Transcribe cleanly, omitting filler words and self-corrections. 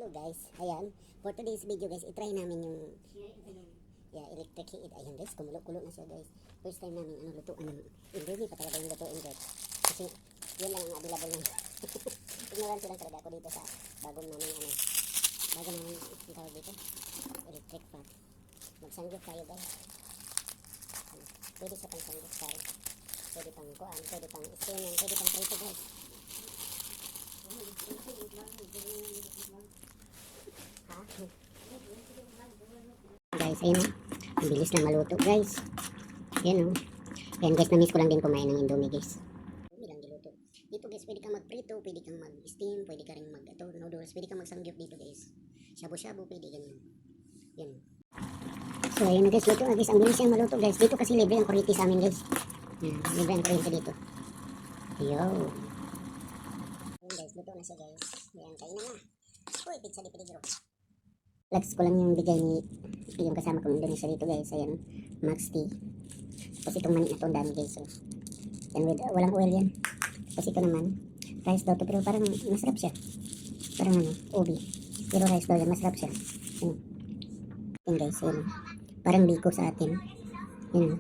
Hello guys, ayan, for today's video guys, itry namin yung electric heat. Ayan guys, kumulo-kulo na siya guys. First time namin lutuan ng hindi pa talaga yung lutuin guys. Kasi yun lang ang available namin. Ignorance lang talaga ako dito sa bagong namin yung tawag dito, electric pot. Magsanggip tayo guys. Pwede sa pangsanggip tayo. Pwede pang kuan, pwede pang steaming, pwede pang prito guys. Guys, ayun o. Ang bilis na maluto guys. Ayan o. Ayan guys, na-miss ko lang din kumain ng Indomie guys. Indomie lang diluto. Dito guys, pwede kang magprito, pwede kang mag-steam, pwede ka rin noodles, pwede kang magsangyup dito guys. Shabu-shabu, pwede ganyan. Yan. So ayun na guys, luto na guys. Ang bilis yung maluto guys. Dito kasi libre ang kuryente sa amin guys. Yan, libre ang kuryente dito. Ayun. Ayun guys, luto na siya guys. Yan, kain na. Uy, pizza di peligro. Flex ko lang yung bigay ni yung kasama kong Indonesia dito guys. Ayan, Max Tea. Tapos itong mani na to, dami guys. So, yan with, walang oil yan. Tapos ito naman, rice daw to, pero parang masarap siya. Parang ubi. Pero rice daw yan, masarap siya. Yan guys, yan. Parang biko sa atin. Yan.